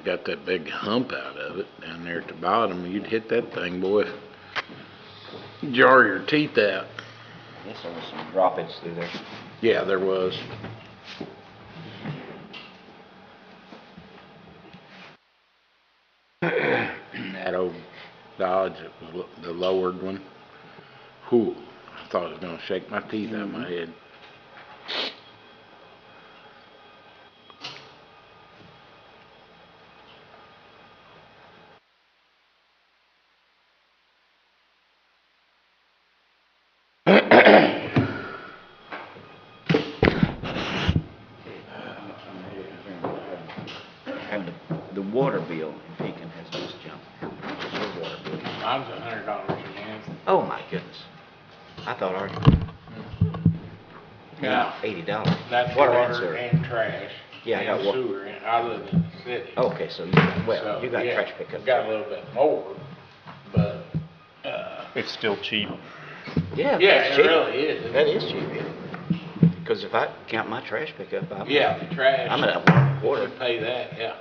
got that big hump out of it down there at the bottom. You'd hit that thing, boy. Jar your teeth out. I guess there was some droppage through there. Yeah, there was. That old Dodge, it was the lowered one. Whew, I thought it was gonna shake my teeth out of my head. And the water bill in Pekin has just jumped. How much is your water bill? Mine's $100 a month. Oh my goodness. I thought ours Yeah. $80. That's Water water and sewer. and trash. Yeah, I got and water. sewer. And I live in the city. Okay, so you got, well, So, you got yeah, trash pickup. I've got a little bit more, but, It's still cheap. Yeah, yeah, that's it cheap. really is. That is cheap, yeah. Because if I count my trash pickup, Yeah, the trash. I'm at $1.25. Would pay that, yeah.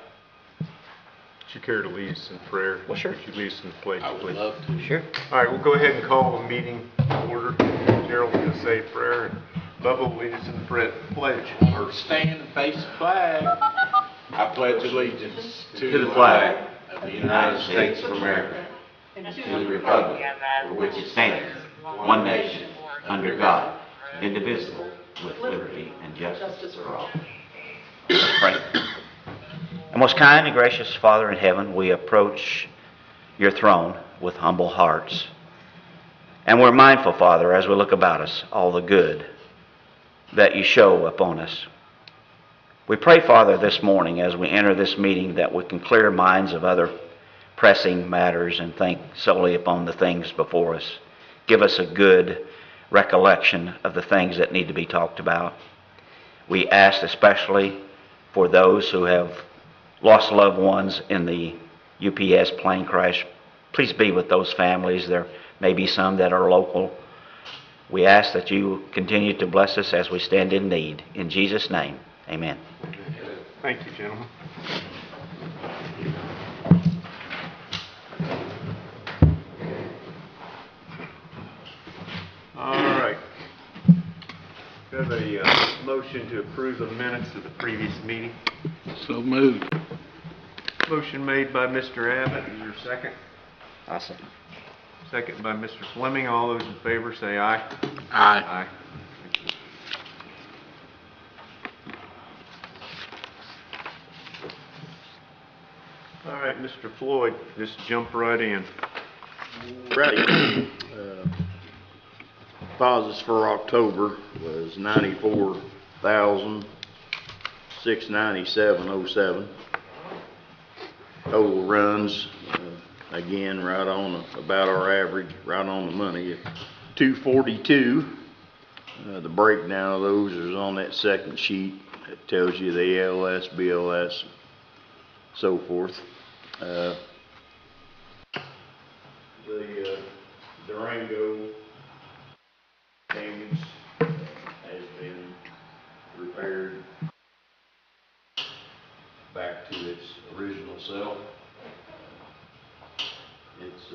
Would you care to lead us in prayer? Well, sure. Would you lead us in the pledge, I would please? love to. Sure. All right, we'll go ahead and call the meeting to order. Gerald's going to say a prayer, and Bubba will lead us in the pledge. Or stand and face the flag. I pledge allegiance to the flag of the United States of America, and to the republic for which it stands, one nation, under God, indivisible, with liberty and justice for all. Pray. And most kind and gracious Father in heaven, we approach your throne with humble hearts. And we're mindful, Father, as we look about us, all the good that you show upon us. We pray, Father, this morning as we enter this meeting that we can clear minds of other pressing matters and think solely upon the things before us. Give us a good recollection of the things that need to be talked about. We ask especially for those who have lost loved ones in the UPS plane crash. Please be with those families. There may be some that are local. We ask that you continue to bless us as we stand in need. In Jesus' name, amen. Thank you, gentlemen. All right. We have a motion to approve the minutes of the previous meeting. So moved. Motion made by Mr. Abbott. Is there a second? Awesome. Second by Mr. Fleming. All those in favor say aye. Aye. Aye. All right, Mr. Floyd, just jump right in. Right. Deposits for October was $94,697.07. Total runs, again, right on about our average, right on the money at 242. The breakdown of those is on that second sheet. It tells you the ALS, BLS, so forth. The Durango damage has been repaired back to its original self. It's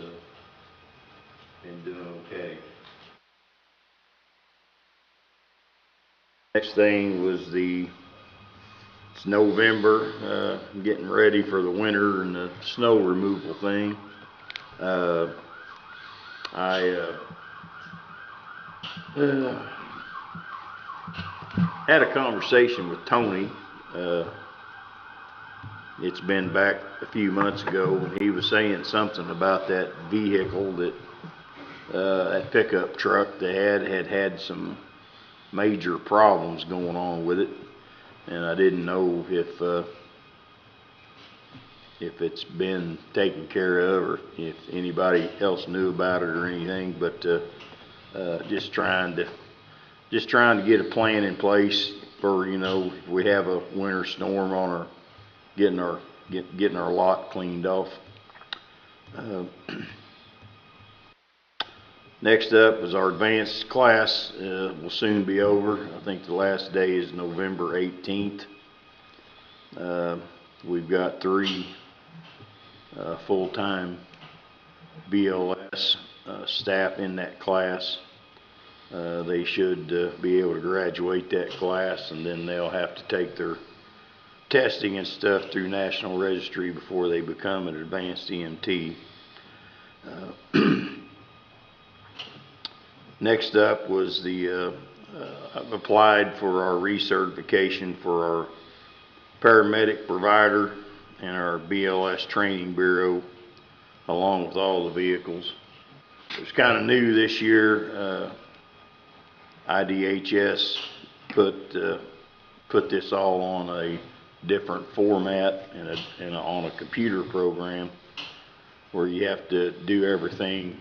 been doing okay. Next thing was it's November, getting ready for the winter and the snow removal thing. I had a conversation with Tony. It's been back a few months ago, and he was saying something about that vehicle that pickup truck that had some major problems going on with it, and I didn't know if it's been taken care of or if anybody else knew about it or anything, but just trying to get a plan in place for, if we have a winter storm on getting our lot cleaned off. Next up is our advanced class. Will soon be over. I think the last day is November 18th. We've got 3 full-time BLS staff in that class. They should be able to graduate that class, and then they'll have to take their testing and stuff through National Registry before they become an advanced EMT. Next up was I've applied for our recertification for our paramedic provider and our BLS training bureau, along with all the vehicles. It's kind of new this year. IDHS put this all on a different format and on a computer program where you have to do everything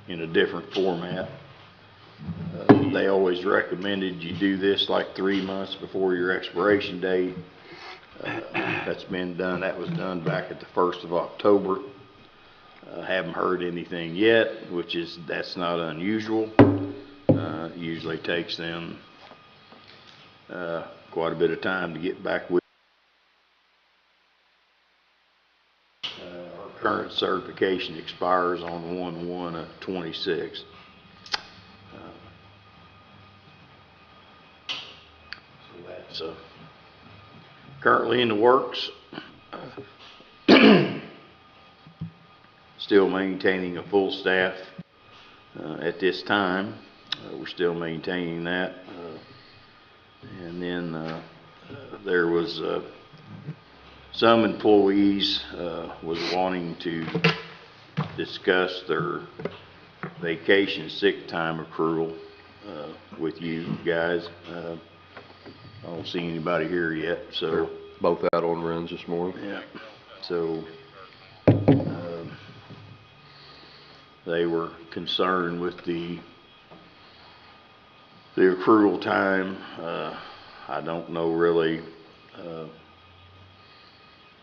in a different format. They always recommended you do this like 3 months before your expiration date. That's been done. That was done back at the 1st of October. Haven't heard anything yet, that's not unusual. It usually takes them quite a bit of time to get back with. Our current certification expires on 1/1/26. So that's currently in the works. Still maintaining a full staff at this time. We're still maintaining that. And then there was some employees was wanting to discuss their vacation sick time accrual with you guys. I don't see anybody here yet, so. Both out on runs this morning. Yeah. So they were concerned with the accrual time. I don't know really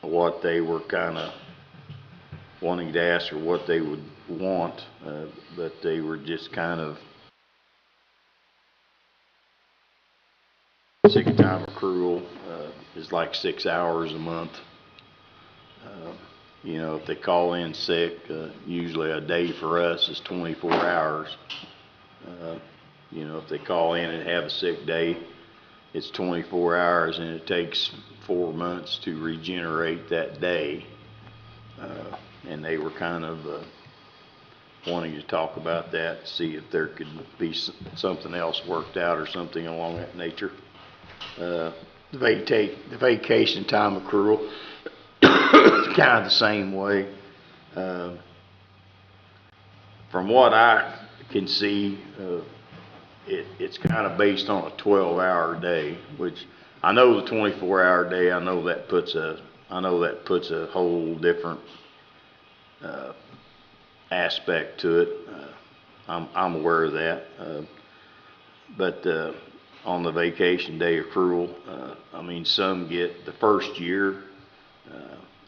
what they were kind of wanting to ask or what they would want, but they were just kind of sick time accrual is like 6 hours a month. You know, if they call in sick, usually a day for us is 24 hours. You know, if they call in and have a sick day, it's 24 hours, and it takes 4 months to regenerate that day. And they were kind of wanting to talk about that, see if there could be something else worked out or something along that nature. The vacation time accrual is kind of the same way. From what I can see, it's kind of based on a 12-hour day, which I know the 24-hour day, I know that puts a whole different aspect to it. I'm aware of that. But on the vacation day accrual, I mean, some get the first year,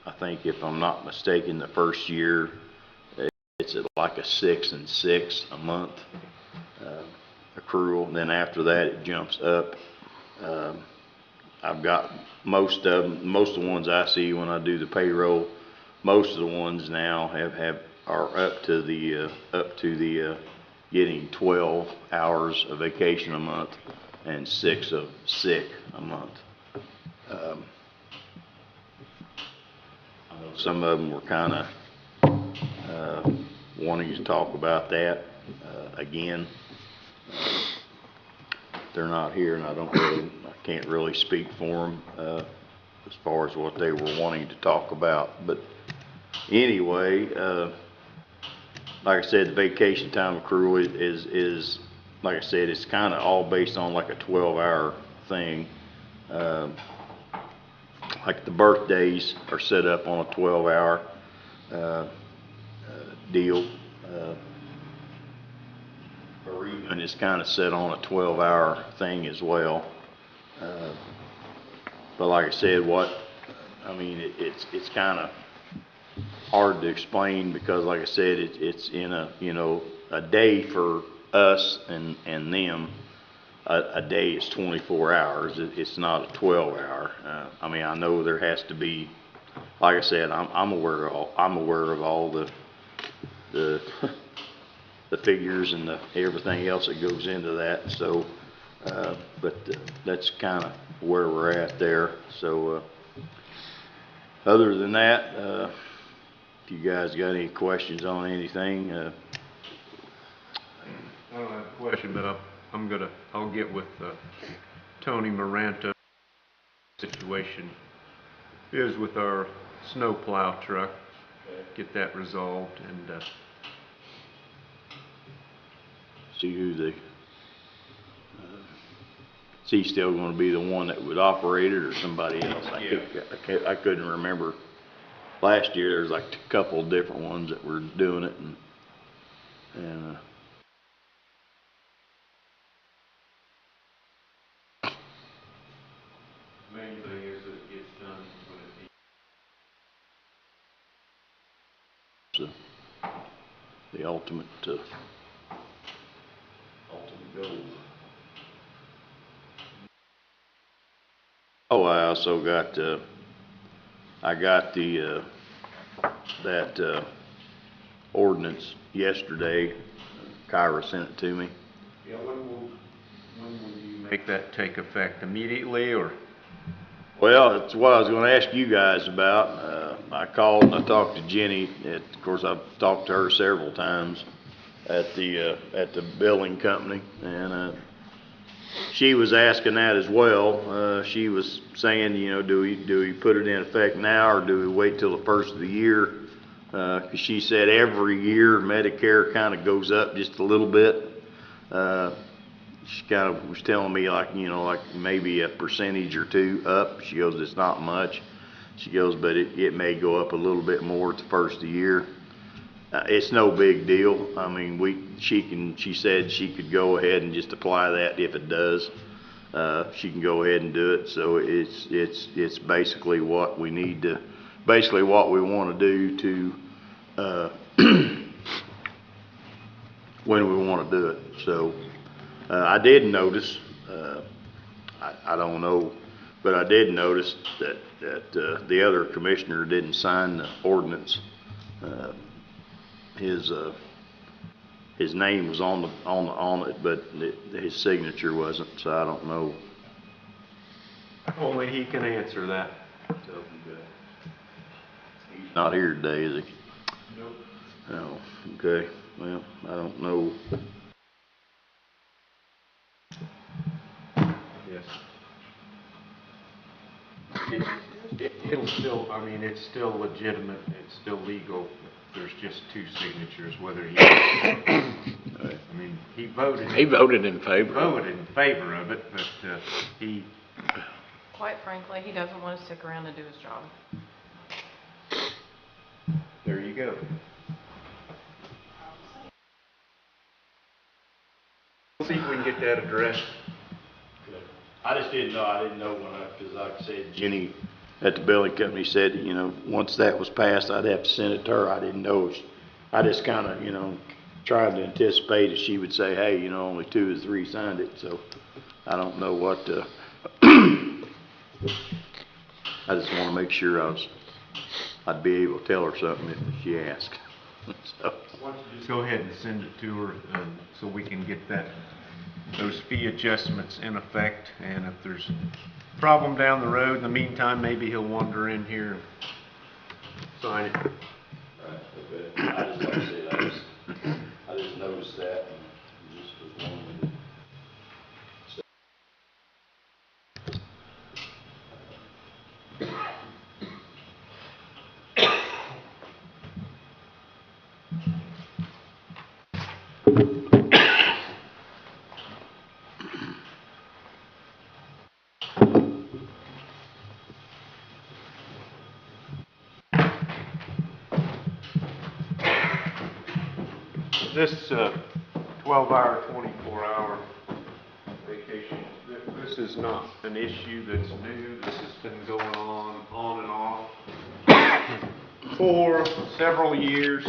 I think if I'm not mistaken, the first year it's at like a 6 and 6 a month accrual. And then after that it jumps up. I've got most of the ones I see when I do the payroll, most of the ones now are up to the getting 12 hours of vacation a month and 6 of sick a month. I know some of them were kind of wanting to talk about that again. They're not here, and I can't really speak for them as far as what they were wanting to talk about. But anyway, like I said, the vacation time accrual is like I said, it's kind of all based on like a 12-hour thing. Like the birthdays are set up on a 12-hour deal. Bereavement is kind of set on a 12-hour thing as well. But like I said, it's kind of hard to explain because, like I said, it's in a day for us and them. a day is 24 hours. It's not a 12-hour. I mean, I know there has to be, like I said, I'm aware of all the the figures and everything else that goes into that. So, but that's kind of where we're at there. So, other than that, if you guys got any questions on anything, I don't have a question, but I'll get with Tony Maranta. Situation is with our snow plow truck, get that resolved, and see who is he still going to be the one that would operate it or somebody else? I couldn't remember. Last year there was like a couple of different ones that were doing it, and main thing is that it gets done when it needs. so the ultimate goal. Oh, I also got I got that ordinance yesterday. Kyra sent it to me. Yeah, when will you make that take effect? Immediately, or? Well, that's what I was gonna ask you guys about. I called and I talked to Jenny. Of course, I've talked to her several times at the building company, and she was asking that as well. She was saying, you know, do we put it in effect now, or do we wait till the first of the year? 'Cause she said every year Medicare kind of goes up just a little bit. She kind of was telling me, like, you know, like maybe a percentage or two up. She goes, it's not much. She goes, but it may go up a little bit more at the first of the year. It's no big deal. I mean, she said she could go ahead and just apply that if it does. She can go ahead and do it. So it's basically what we need to, basically what we want to do to, when we want to do it. So, I did notice, I don't know, but I did notice that the other commissioner didn't sign the ordinance. His name was on it, but his signature wasn't, so I don't know. Only he can answer that. He's not here today, is he? Nope. Oh, okay. Well, I don't know. Yes. It'll still, I mean, it's still legitimate, it's still legal. There's just two signatures, whether he, I mean, he voted in favor. Voted in favor of it, but, he, Quite frankly, he doesn't want to stick around and do his job. there you go. See if we can get that addressed. I didn't know because like I said, Jenny at the building company said, you know, once that was passed, I'd have to send it to her. I didn't know. I just kind of, you know, tried to anticipate that she would say, hey, you know, only 2 or 3 signed it. So I don't know what, I just want to make sure I'd be able to tell her something if she asked. So. Why don't you just go ahead and send it to her, so we can get those fee adjustments in effect, and if there's a problem down the road, in the meantime, maybe he'll wander in here and sign it. Right, okay. I just, like I said, I just noticed that and just was wondering. This 12-hour, 24-hour vacation, this is not an issue that's new. This has been going on and off for several years.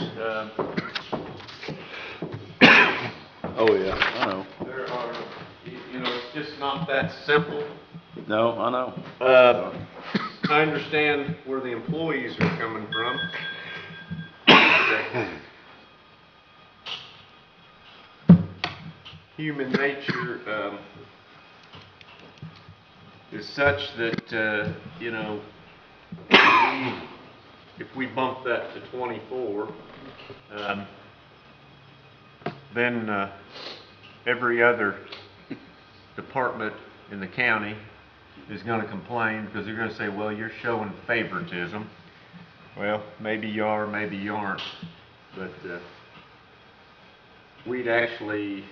Oh yeah, I know. There are, you know, it's just not that simple. No, I know. I understand where the employees are coming from. Human nature, is such that, you know, if we bump that to 24, then every other department in the county is going to complain because they're going to say, well, you're showing favoritism. Well, maybe you are, maybe you aren't. But we'd actually,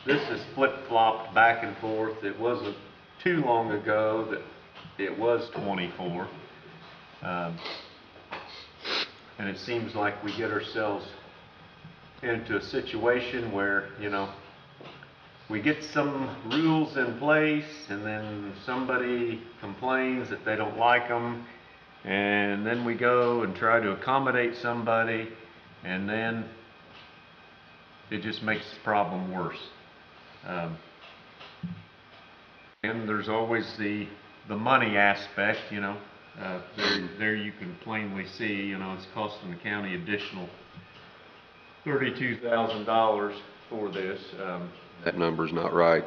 this is flip-flopped back and forth. It wasn't too long ago that it was 24. And it seems like we get ourselves into a situation where, you know, we get some rules in place and then somebody complains that they don't like them, and then we go and try to accommodate somebody, and then it just makes the problem worse. And there's always the money aspect, you know. There you can plainly see, you know, it's costing the county additional $32,000 for this. That number's not right.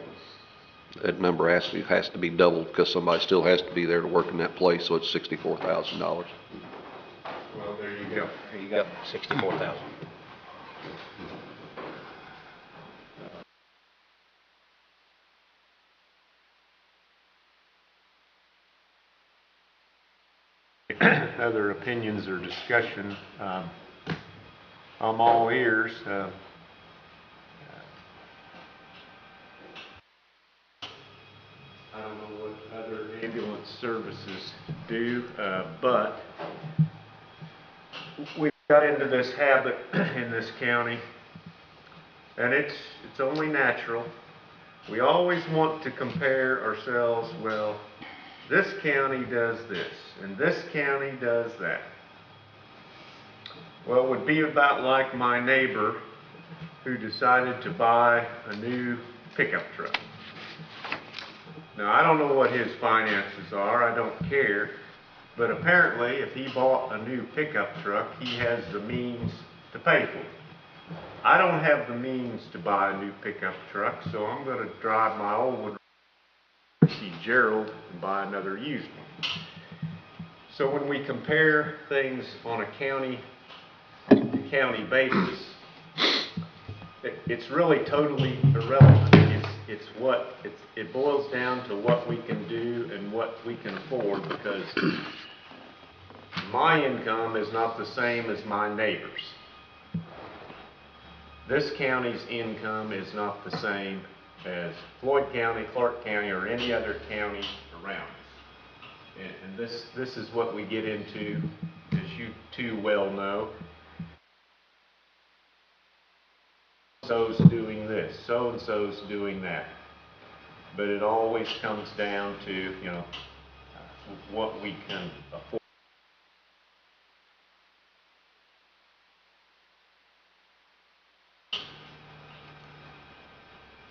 That number has to be doubled because somebody still has to be there to work in that place, so it's $64,000. Well, there you go. There you go, 64,000. Other opinions or discussion, I'm all ears. I don't know what other ambulance services do, but we got into this habit in this county, and it's only natural. We always want to compare ourselves. Well, this county does this, and this county does that. Well, it would be about like my neighbor who decided to buy a new pickup truck. Now, I don't know what his finances are, I don't care, but apparently if he bought a new pickup truck, he has the means to pay for it. I don't have the means to buy a new pickup truck, so I'm going to drive my old one see Gerald and buy another used one. So when we compare things on a county basis, it's really totally irrelevant. It boils down to what we can do and what we can afford, because my income is not the same as my neighbor's. This county's income is not the same as Floyd County, Clark County, or any other county around us. And this is what we get into, as you too well know. So-and-so's doing this, so-and-so's doing that. But it always comes down to, you know, what we can afford.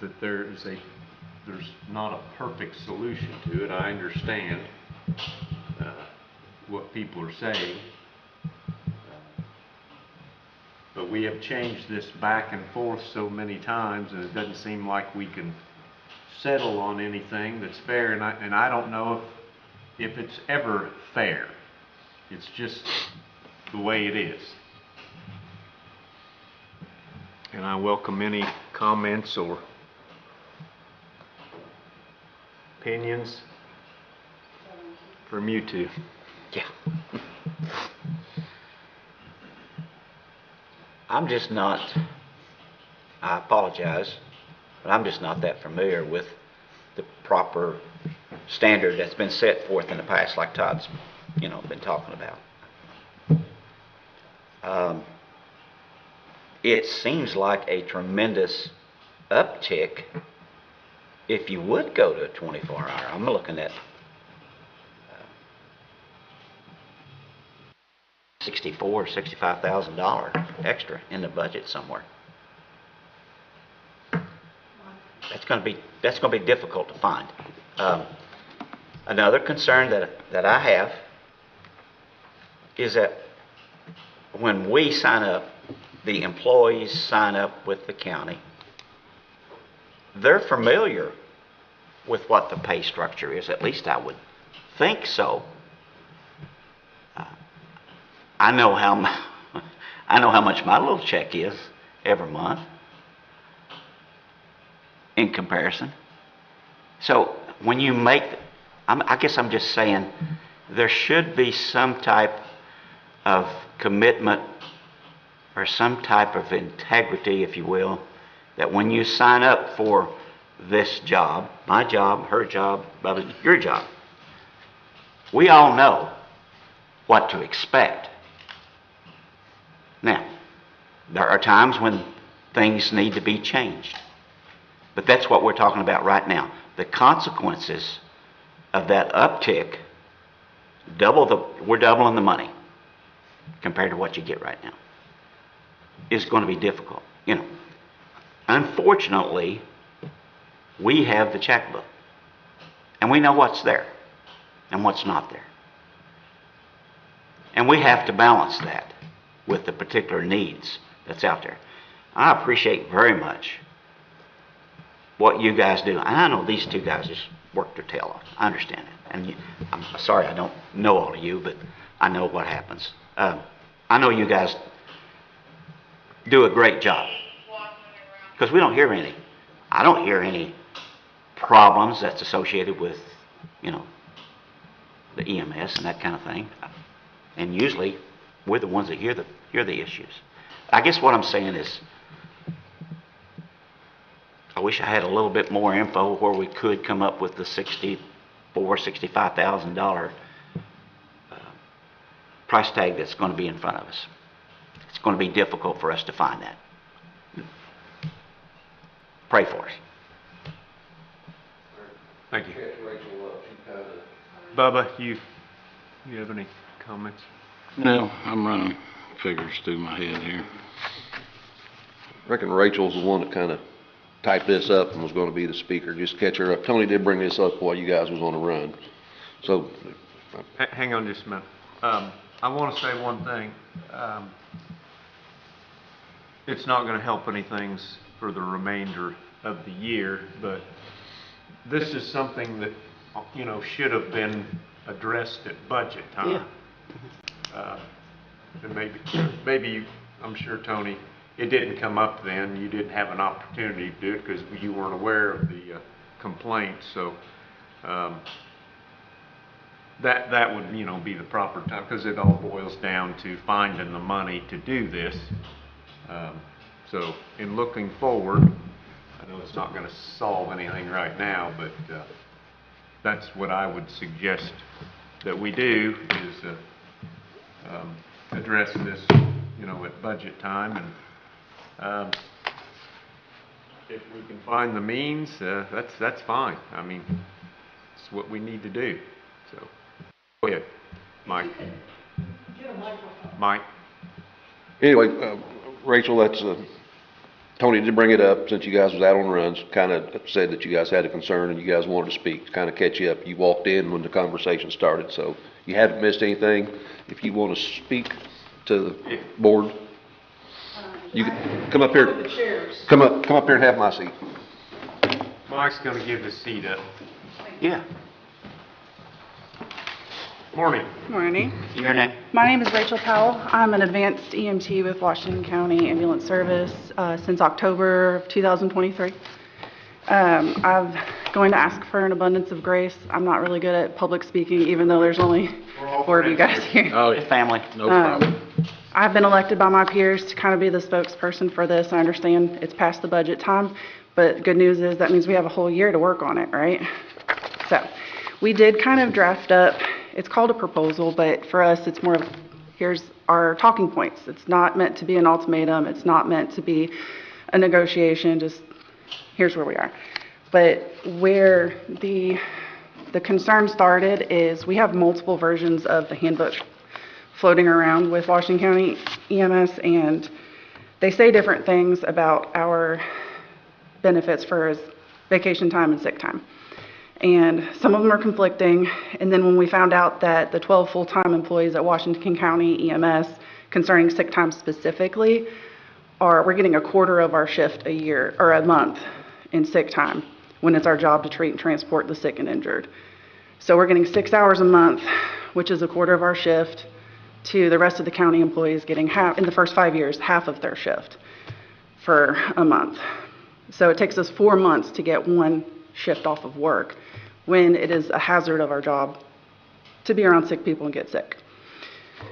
That there's not a perfect solution to it. I understand what people are saying, but we have changed this back and forth so many times, and it doesn't seem like we can settle on anything that's fair. And I don't know if it's ever fair. It's just the way it is. And I welcome any comments or opinions from you two. Yeah. I'm just not, I apologize, but I'm just not that familiar with the proper standard that's been set forth in the past, like Todd's, you know, been talking about. It seems like a tremendous uptick if you would go to a 24-hour. I'm looking at $64,000, $65,000 extra in the budget somewhere. That's that's gonna be difficult to find. Another concern that I have is that when we sign up, the employees sign up with the county, they're familiar with what the pay structure is, at least I would think so. I know how much my little check is every month in comparison. So when you make, I guess I'm just saying, there should be some type of commitment or some type of integrity, if you will, that when you sign up for this job, my job, her job, your job, we all know what to expect. Now, there are times when things need to be changed, but that's what we're talking about right now. The consequences of that uptick, we're doubling the money compared to what you get right now, is going to be difficult. You know, unfortunately, we have the checkbook, and we know what's there and what's not there. And we have to balance that with the particular needs that's out there. I appreciate very much what you guys do. And I know these two guys just work their tail off. I understand it. And I'm sorry I don't know all of you, but I know what happens. I know you guys do a great job. Because we don't hear any. I don't hear any problems that's associated with, you know, the EMS and that kind of thing. And usually, we're the ones that hear the issues. I guess what I'm saying is, I wish I had a little bit more info where we could come up with the $65,000 price tag that's going to be in front of us. It's going to be difficult for us to find that. Pray for us. Thank you. Bubba, you have any comments? No, I'm running figures through my head here. I reckon Rachel's the one that kind of typed this up and was going to be the speaker. Just catch her up. Tony did bring this up while you guys was on the run. So, Hang on just a minute. I want to say one thing. It's not going to help any things for the remainder of the year, but this is something that, you know, should have been addressed at budget time. Yeah. And maybe, I'm sure, Tony, it didn't come up then. You didn't have an opportunity to do it because you weren't aware of the complaint. So that would, you know, be the proper time, because it all boils down to finding the money to do this. So in looking forward, I know it's not going to solve anything right now, but that's what I would suggest that we do, is address this, you know, at budget time. And if we can find the means, that's fine. I mean, it's what we need to do. So, go ahead, Mike. Mike. anyway, Rachel, that's, Tony did bring it up since you guys was out on runs, kind of said that you guys had a concern and you guys wanted to speak, to kind of catch you up. You walked in when the conversation started, so you haven't missed anything. If you want to speak to the board, you can come up here. Come up here and have my seat. Mike's going to give his seat up. Yeah. Morning. Morning. Your name? My name is Rachel Powell. I'm an advanced EMT with Washington County Ambulance Service since October of 2023. I'm going to ask for an abundance of grace. I'm not really good at public speaking, even though there's only 4 of you guys here. Oh, Your family? no problem. I've been elected by my peers to kind of be the spokesperson for this. I understand it's past the budget time, but good news is that means we have a whole year to work on it, right? So we did kind of draft up, it's called a proposal, but for us it's more of, here's our talking points. It's not meant to be an ultimatum. It's not meant to be a negotiation, just here's where we are. But where the concern started is we have multiple versions of the handbook floating around with Washington County EMS, and they say different things about our benefits for vacation time and sick time. And some of them are conflicting. And then when we found out that the 12 full-time employees at Washington County EMS concerning sick time specifically we're getting a quarter of our shift a year or a month in sick time when it's our job to treat and transport the sick and injured. So we're getting 6 hours a month, which is a quarter of our shift, to the rest of the county employees getting half, in the first 5 years, half of their shift for a month. So it takes us 4 months to get one shift off of work when it is a hazard of our job to be around sick people and get sick.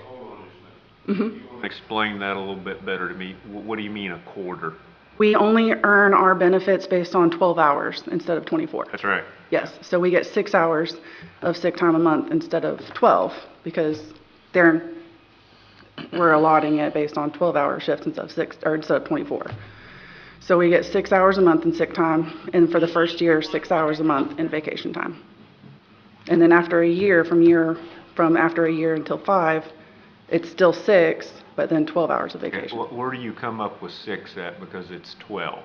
Hold on just a minute. You want to explain that a little bit better to me? What do you mean a quarter? We only earn our benefits based on 12 hours instead of 24. That's right. Yes, so we get 6 hours of sick time a month instead of 12 because we're allotting it based on 12-hour shifts instead of 24. So we get 6 hours a month in sick time, and for the first year, 6 hours a month in vacation time. And then after a year, from after a year until 5, it's still 6, but then 12 hours of Okay, vacation. where do you come up with 6 at? Because it's 12.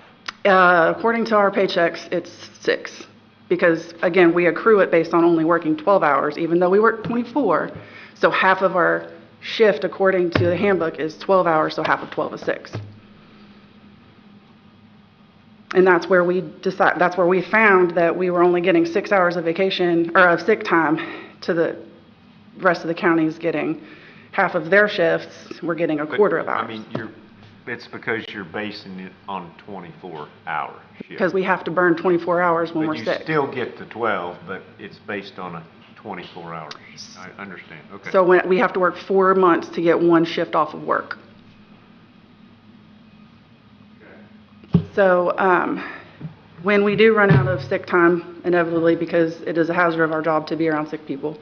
According to our paychecks, it's 6. Because again, we accrue it based on only working 12 hours, even though we work 24. So half of our shift, according to the handbook, is 12 hours, so half of 12 is 6. And that's where we found that we were only getting 6 hours of vacation, or of sick time, to the rest of the counties getting half of their shifts, we're getting a quarter of ours. I mean, it's because you're basing it on 24 hour shift. Because we have to burn 24 hours when we're But you sick. still get the 12, but it's based on a 24 hours. I understand, okay. So we have to work 4 months to get one shift off of work. So when we do run out of sick time, inevitably, because it is a hazard of our job to be around sick people,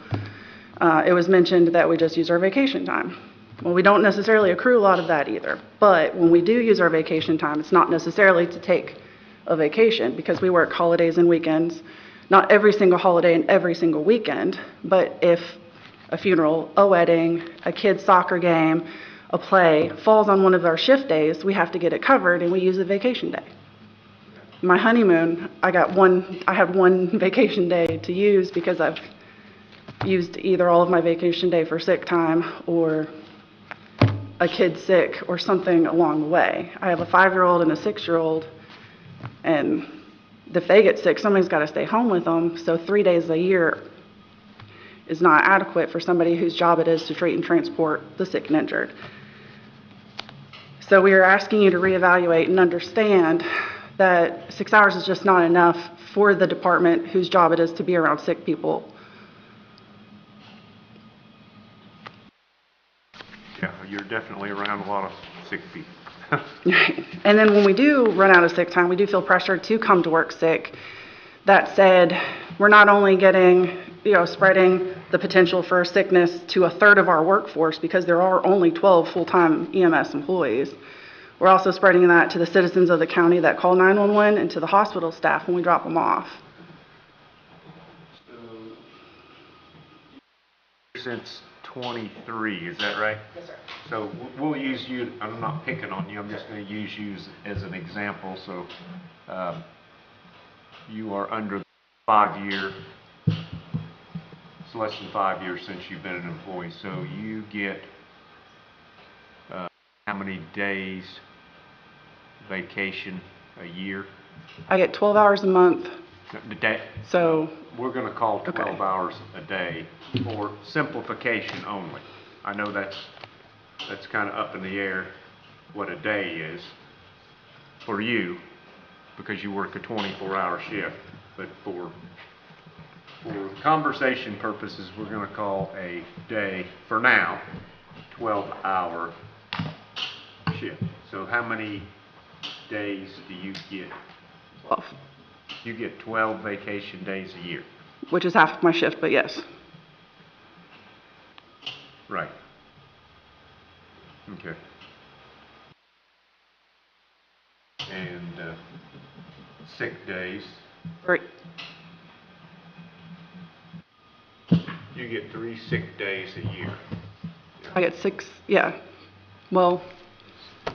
it was mentioned that we just use our vacation time. Well, we don't necessarily accrue a lot of that either. But when we do use our vacation time, it's not necessarily to take a vacation because we work holidays and weekends. Not every single holiday and every single weekend, but if a funeral, a wedding, a kid's soccer game, a play falls on one of our shift days, we have to get it covered and we use a vacation day. My honeymoon, I had one vacation day to use because I've used either all of my vacation day for sick time or a kid sick or something along the way. I have a 5-year-old and a 6-year-old, and if they get sick, somebody's got to stay home with them. So 3 days a year is not adequate for somebody whose job it is to treat and transport the sick and injured. So we are asking you to reevaluate and understand that 6 hours is just not enough for the department whose job it is to be around sick people. Yeah, you're definitely around a lot of sick people. And then when we do run out of sick time, we do feel pressured to come to work sick. That said, we're not only getting, spreading the potential for sickness to a third of our workforce because there are only 12 full-time EMS employees. We're also spreading that to the citizens of the county that call 911 and to the hospital staff when we drop them off. Since 23, is that right? Yes, sir. So we'll use you, I'm not picking on you, I'm just going to use you as an example. So you are under 5 year, it's less than 5 years since you've been an employee. So you get how many days vacation a year? I get 12 hours a month. The day, So we're going to call 12 Okay. hours a day for simplification only. I know that's kind of up in the air what a day is for you because you work a 24-hour shift. But for conversation purposes, we're going to call a day, for now, 12-hour shift. So how many days do you get? 12, You get 12 vacation days a year. which is half of my shift, but yes. Right. Okay. And sick days, Right. you get 3 sick days a year. I get 6, yeah. Well,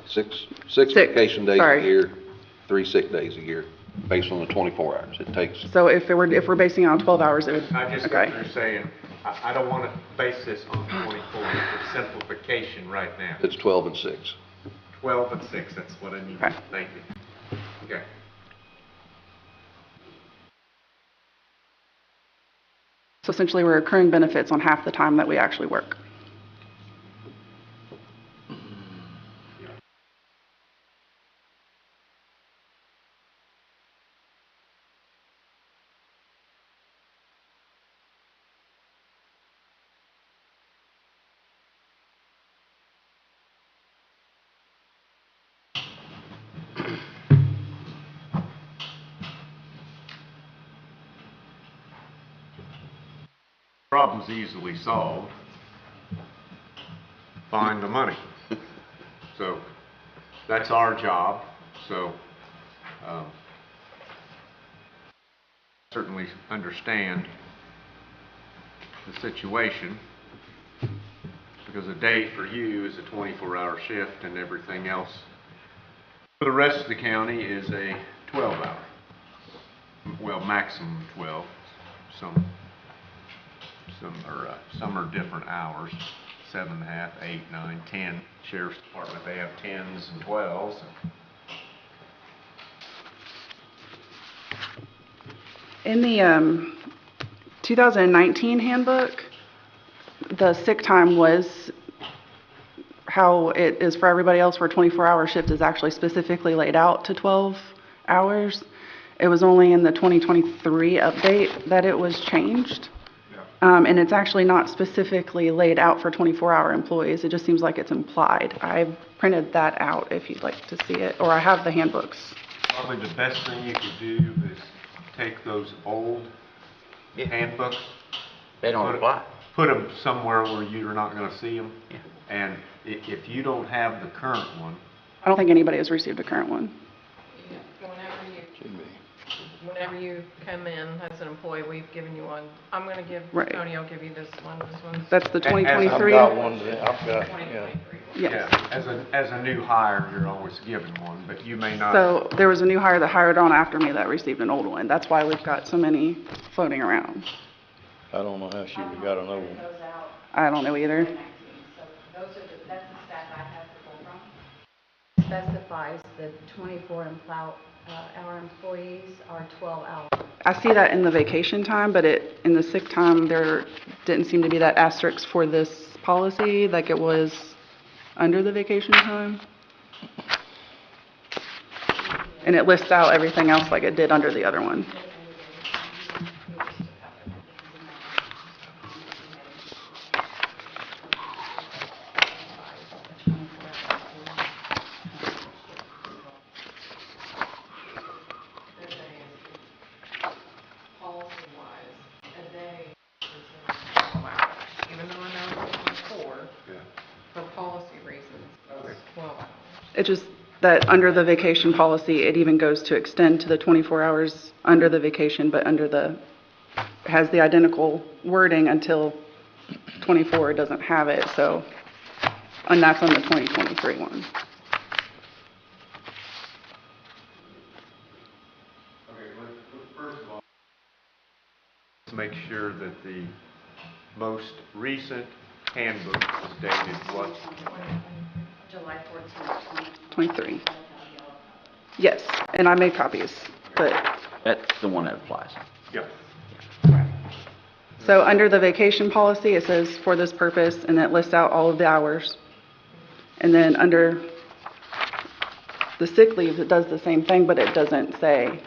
Six Six, vacation days a sorry. year, 3 sick days a year. based on the 24 hours. It takes, So if we're basing it on 12 hours, it would, I just get okay. what you're saying. I don't want to base this on 24. It's simplification right now. it's 12 and 6. 12 and 6, that's what I need. Okay. Thank you. Okay. So essentially, we're accruing benefits on half the time that we actually work. Problem's easily solved. Find the money. So that's our job. So certainly understand the situation, because a day for you is a 24-hour shift and everything else for the rest of the county is a 12-hour. Well, maximum 12. Some are different hours, 7.5, 8, 9, 10. Sheriff's Department, they have 10s and 12s. In the 2019 handbook, the sick time was how it is for everybody else, where 24-hour shift is actually specifically laid out to 12 hours. It was only in the 2023 update that it was changed. And it's actually not specifically laid out for 24-hour employees. It just seems like it's implied. I printed that out if you'd like to see it, or I have the handbooks. Probably the best thing you could do is take those old handbooks. They don't apply. Put them somewhere where you're not going to see them. Yeah. And if you don't have the current one, I don't think anybody has received a current one. Whenever you come in as an employee, we've given you one. I'm gonna give, Right. Tony, I'll give you this one. This one's That's the As- as- 2023? I've got one, I've got, yeah. 2023. Yes. as a new hire, you're always given one, but you may not. So there was a new hire that hired on after me that received an old one. That's why we've got so many floating around. I don't know how she would've got another one. I don't know either. That's the stat I have to pull from. Specifies the 24-hour employees are 12 hours. I see that in the vacation time, but in the sick time, there didn't seem to be that asterisk for this policy like it was under the vacation time. And it lists out everything else like it did under the other one. Policy-wise, a day is 12 hours. Even though I know it's 24, for policy reasons, it's 12 hours. It just, that under the vacation policy, it even goes to extend to the 24 hours under the vacation, but has the identical wording until 24 doesn't have it, so, and that's on the 2023 one. First of all, let's make sure that the most recent handbook is dated what? July 14th, 23. Yes, and I made copies, but, That's the one that applies. Yep. so under the vacation policy, it says for this purpose, and it lists out all of the hours. And then under the sick leave, it does the same thing, but it doesn't say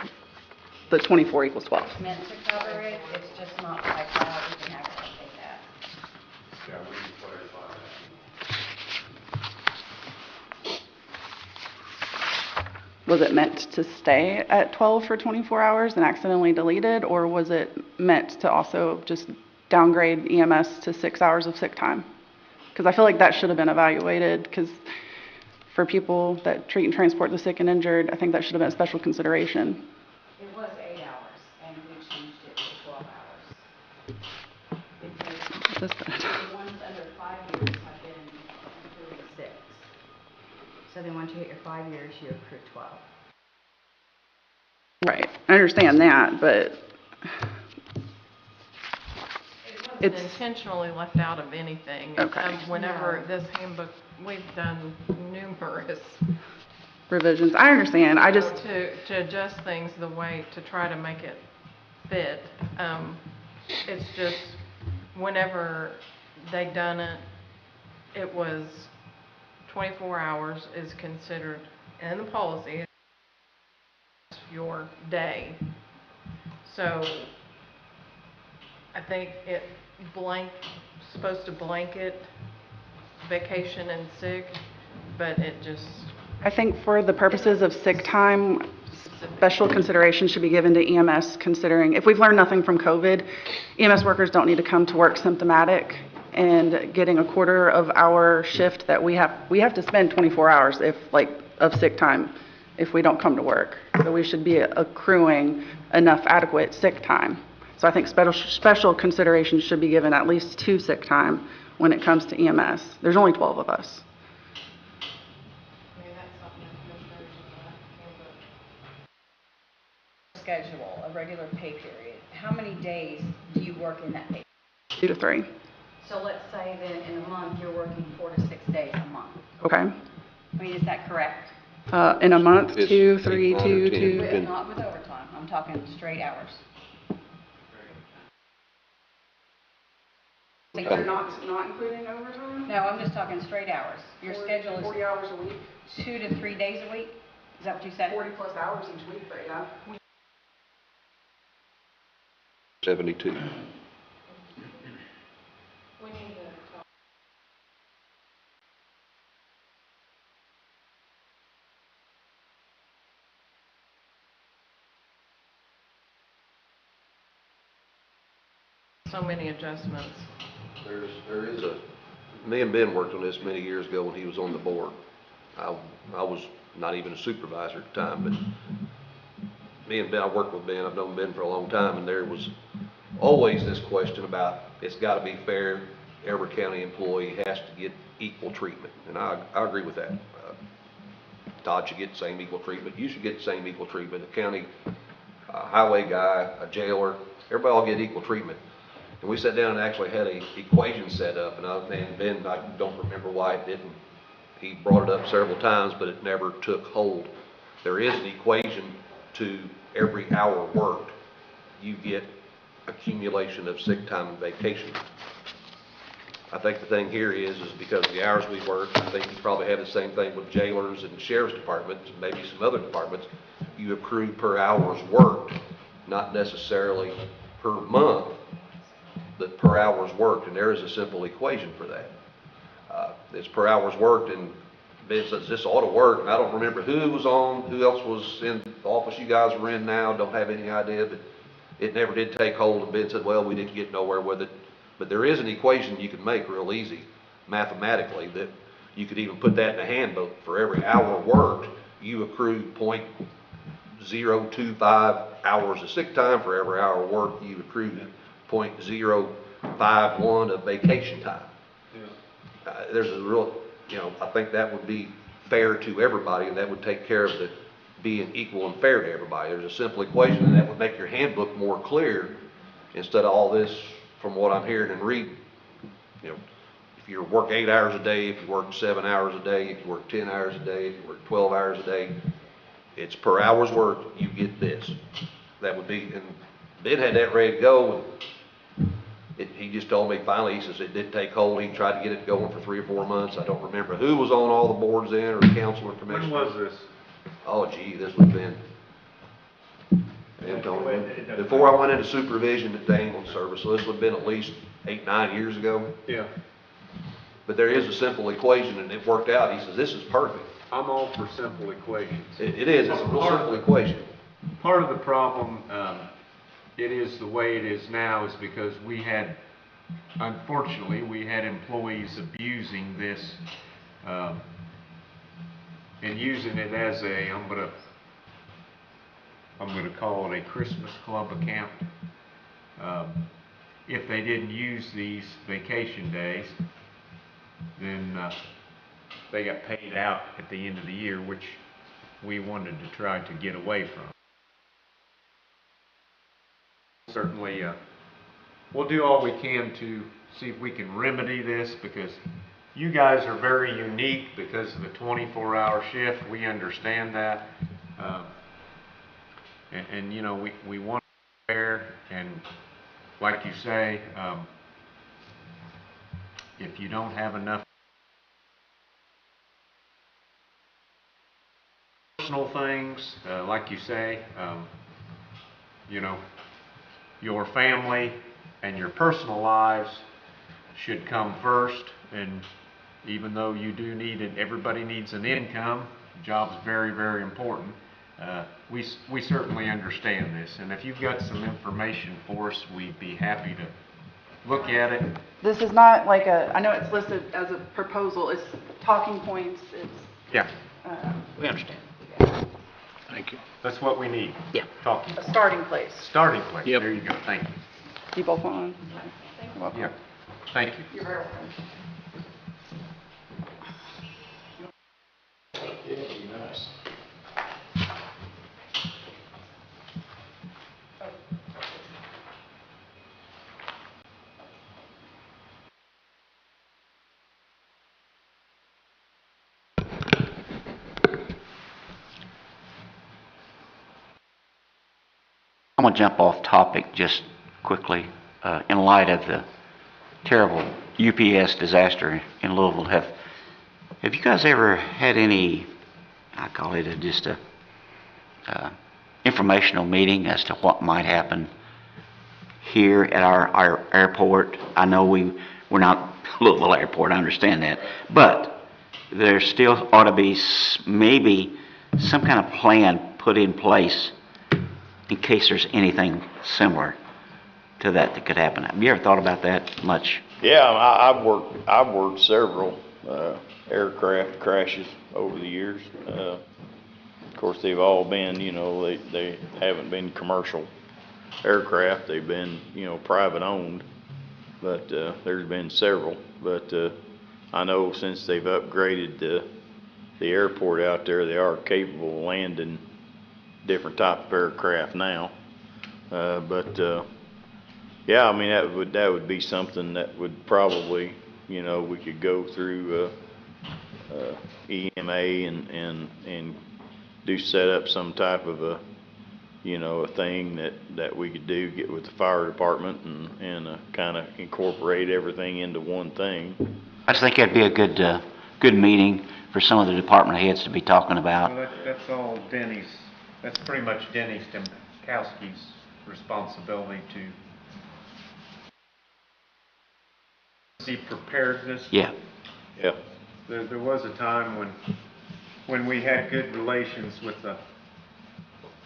the 24 equals 12. It's meant to cover it, it's just not like that, you can actually take that. Yeah, we can clarify that. Was it meant to stay at 12 for 24 hours and accidentally deleted, or was it meant to also just downgrade EMS to 6 hours of sick time? Because I feel like that should have been evaluated, because for people that treat and transport the sick and injured, I think that should have been a special consideration. It was 8 hours, and we changed it to 12 hours. Because What is that? the ones under 5 years have been accruing 6. So then once you hit your 5 years, you accrue 12. Right, I understand that, but It It's- wasn't intentionally left out of anything. Okay. Whenever this handbook, we've done numerous revisions, I understand, I just, to adjust things the way, to try to make it fit. It's just, whenever they done it, it was 24 hours is considered, in the policy, your day. So, I think it supposed to blanket vacation and sick, but it just, I think for the purposes of sick time, special consideration should be given to EMS, considering, if we've learned nothing from COVID, EMS workers don't need to come to work symptomatic, and getting a quarter of our shift that we have to spend 24 hours of sick time if we don't come to work. So we should be accruing enough adequate sick time. So I think special consideration should be given at least 2 sick time when it comes to EMS. There's only 12 of us. maybe that's something that commissioners Schedule, a regular pay period. How many days do you work in that pay? 2 to 3, So let's say that in a month, you're working 4 to 6 days a month. okay? I mean, is that correct? In a month, It's 2, 3, 8, 9, 2, or 10. 2. Depend- Not with overtime, I'm talking straight hours. Not including overtime? No, I'm just talking straight hours. Your schedule is 40 hours a week, 2 to 3 days a week? Is that what you said? 40 plus hours each week, but yeah. 72. we need to talk. So many adjustments. There is me and Ben worked on this many years ago when he was on the board. I was not even a supervisor at the time, but me and Ben, I worked with Ben, I've known Ben for a long time, and there was always this question about, it's gotta be fair, every county employee has to get equal treatment, and I agree with that. Todd should get the same equal treatment, you should get the same equal treatment, a county highway guy, a jailer, everybody all get equal treatment. And we sat down and actually had a equation set up, and Ben, I don't remember why it didn't, he brought it up several times, but it never took hold. There is an equation to every hour worked, you get accumulation of sick time and vacation. I think the thing here is because of the hours we work, I think you probably have the same thing with jailers and sheriff's departments, and maybe some other departments, you accrue per hours worked, not necessarily per month, but per hours worked, and there is a simple equation for that. It's per hours worked, and Ben says this ought to work, and I don't remember who was on, who else was in the office you guys are in now, don't have any idea, but it never did take hold, and Ben said, well, we didn't get nowhere with it. But there is an equation you can make real easy, mathematically, that you could even put that in a handbook. For every hour worked, you accrue 0.025 hours of sick time. For every hour worked, you accrue 0.051 of vacation time. There's a real, I think that would be fair to everybody, and that would take care of the being equal and fair to everybody. There's a simple equation, and that would make your handbook more clear instead of all this from what I'm hearing and reading. If you work 8 hours a day, if you work 7 hours a day, if you work 10 hours a day, if you work 12 hours a day, it's per hour's work, you get this. That would be, and Ben had that ready to go, and he just told me finally, he says it didn't take hold. He tried to get it going for 3 or 4 months. I don't remember who was on all the boards then, or council or commission. When was this? Oh, gee, this would have been, before I went into supervision at the ambulance service, so this would have been at least 8, 9 years ago. Yeah. But there is a simple equation, and it worked out. He says, this is perfect. I'm all for simple equations. It is, it's a real simple equation. Part of the problem, it is the way it is now, is because unfortunately, we had employees abusing this, and using it as I'm gonna call it a Christmas club account. If they didn't use these vacation days, then they got paid out at the end of the year, which we wanted to try to get away from. certainly, we'll do all we can to see if we can remedy this, because you guys are very unique because of the 24-hour shift. We understand that. And you know, we want to be fair, and like you say, if you don't have enough personal things, like you say, you know, your family and your personal lives should come first. And even though you do need it, everybody needs an income. Job's very, very important. We certainly understand this, and if you've got some information for us, we'd be happy to look at it. This is not like I know it's listed as a proposal, it's talking points, it's, Yeah, We understand. Thank you. that's what we need. Yeah. Talking, a starting place. starting place. Yep. There you go. Thank you. You both want one? You're welcome. Yeah, thank you. You're very welcome. I'm going to jump off topic just quickly. In light of the terrible UPS disaster in Louisville, have you guys ever had any, I call it just a informational meeting as to what might happen here at our airport? I know we're not Louisville Airport, I understand that, but there still ought to be maybe some kind of plan put in place in case there's anything similar to that could happen. Have you ever thought about that much? Yeah, I've worked several, aircraft crashes over the years. Of course, they've all been, you know, they haven't been commercial aircraft, they've been, you know, private owned, but, there's been several. But, I know since they've upgraded the airport out there, they are capable of landing different type of aircraft now. Yeah, I mean, that would be something that would probably, you know, we could go through, EMA and do set up some type of a, you know, a thing that we could do, get with the fire department and kind of incorporate everything into one thing. I just think that'd be a good meeting for some of the department heads to be talking about. Well, that's all Denny's, that's pretty much Denny's Demkowski's responsibility to see preparedness. Yeah. Yeah. There was a time when we had good relations with the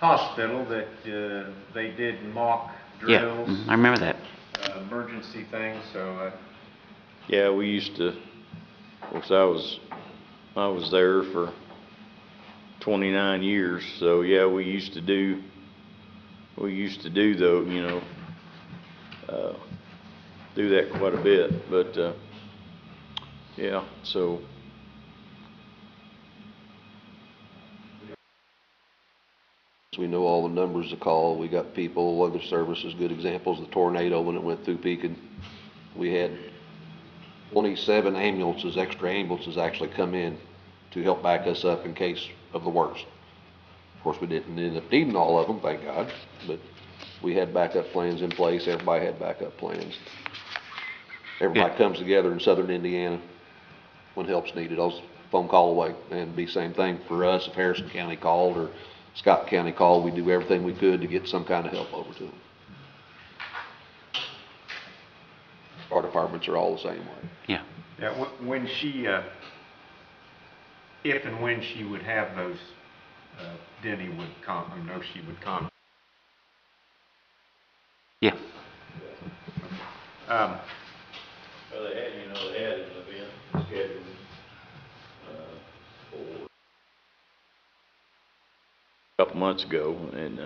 hospital that they did mock Yeah, drills, I remember that. emergency things, so Yeah, we used to, of course, I was there for 29 years, so yeah, we used to do though, you know, do that quite a bit, but, yeah, so. We know all the numbers to call. We got people, other services, good examples, the tornado when it went through Pekin. We had 27 ambulances, extra ambulances actually come in to help back us up in case of the worst. Of course, we didn't end up needing all of them, thank God, but we had backup plans in place. Everybody had backup plans. Everybody comes together in southern Indiana when help's needed. I was a phone call away, and it'd be same thing for us if Harrison County called or Scott County called. We do everything we could to get some kind of help over to them. Our departments are all the same way. Yeah. yeah, when she, if and when she would have those, Denny would she would come. Yeah. Well, they had an event scheduled, for a couple months ago, and,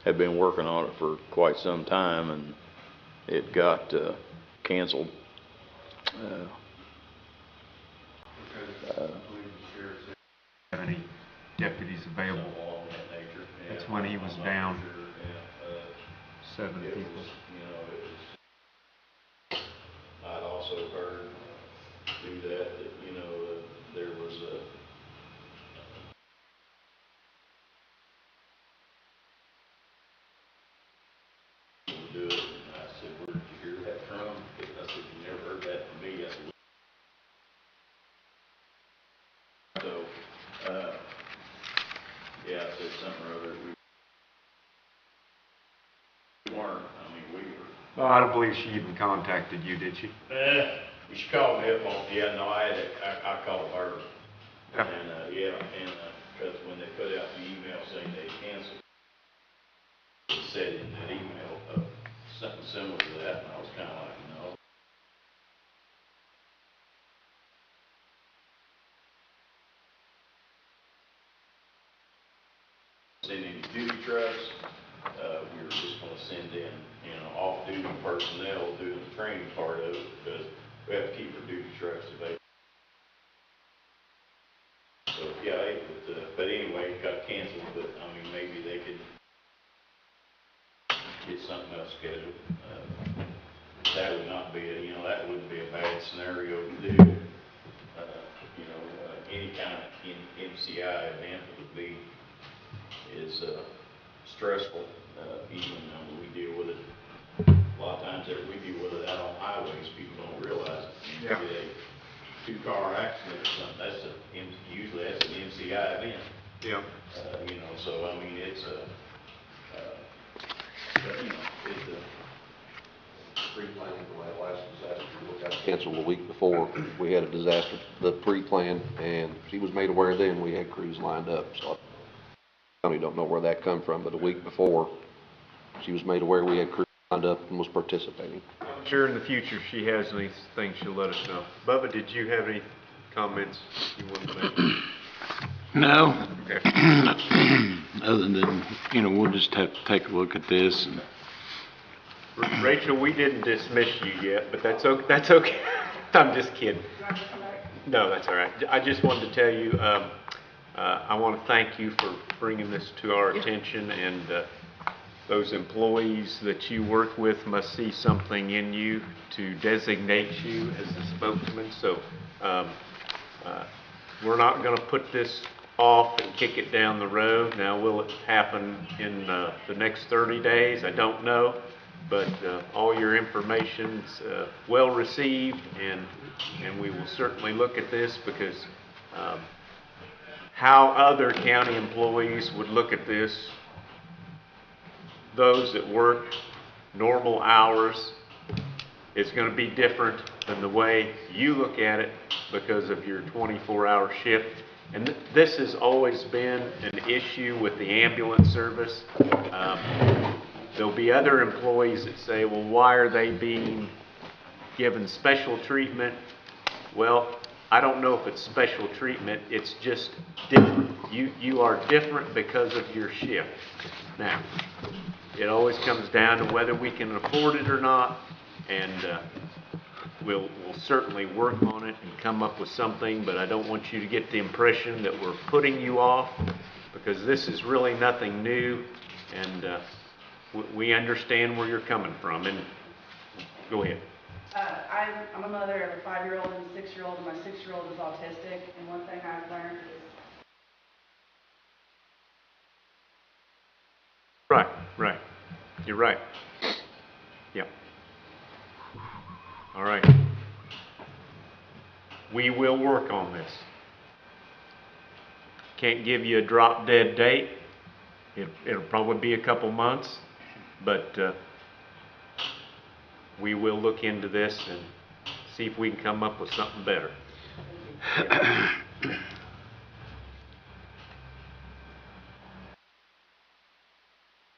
had been working on it for quite some time, and it got, canceled. Have any deputies available? That's when he was down 7 It people. was, I'd also heard through that, there was do it, and I said, where did you hear that from? I said, you never heard that from me. I said, so, yeah, I said something or other, we weren't, we were. Well, I don't believe she even contacted you, did she? She called me up on, yeah, no, I called her. Yeah. And, because when they put out the email saying they canceled, it said in that email, something similar to that, and I was kinda like, no. Send any duty trucks, we were just gonna send in, off-duty personnel doing the training part of it, because we have to keep our duty trucks available. So, yeah, but anyway, it got canceled, but, maybe they could get something else scheduled. That would not be, that wouldn't be a bad scenario to do. Any kind of MCI event is stressful, even though we deal with it. A lot of times we deal with it out on highways, people don't realize it. Yeah. Maybe a two-car accident or something, usually that's an MCI event. Yeah. So it's it's pre-planned for that last disaster. We got canceled the week before. We had a disaster, the pre-plan, and she was made aware then we had crews lined up. So I don't know where that come from, but a week before, she was made aware we had crews lined up and was participating. I'm sure in the future she has anything, she'll let us know. Bubba, did you have any comments you wanted to make? No. Okay. Other than, we'll just have to take a look at this and. Rachel, we didn't dismiss you yet, but that's okay. That's okay. I'm just kidding. No, that's all right. I just wanted to tell you, I want to thank you for bringing this to our attention, and those employees that you work with must see something in you to designate you as the spokesman. So we're not going to put this off and kick it down the road. Now, will it happen in the next 30 days? I don't know. But all your information's well received, and we will certainly look at this, because how other county employees would look at this, those that work normal hours, is going to be different than the way you look at it because of your 24-hour shift. And this has always been an issue with the ambulance service. There'll be other employees that say, well, why are they being given special treatment? Well, I don't know if it's special treatment, it's just different. You are different because of your shift. Now, it always comes down to whether we can afford it or not, and we'll certainly work on it and come up with something, but I don't want you to get the impression that we're putting you off, because this is really nothing new, and we understand where you're coming from. And go ahead. I'm a mother of a 5-year-old and a 6-year-old, and my 6-year-old is autistic, and one thing I've learned is Right. You're right. Yeah. All right. We will work on this. Can't give you a drop dead date. It'll probably be a couple months, but we will look into this and see if we can come up with something better.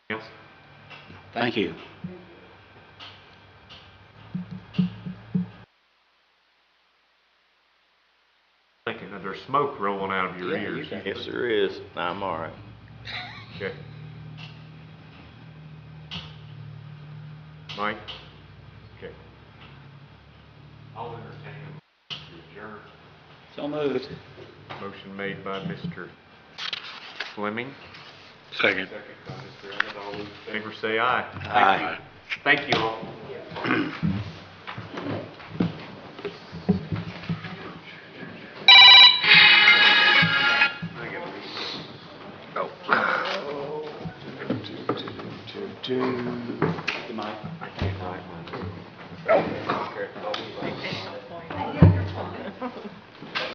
Yes? Thank you. Thinking that there's smoke rolling out of your ears. Yes, there is. I'm all right. Okay. Mike? Okay. I'll entertain a motion to adjourn. So moved. Motion made by Mr. Fleming, Second. Second by Mr. Emmett. All those in favor say aye. Aye. Thank you all. Oh. Good night.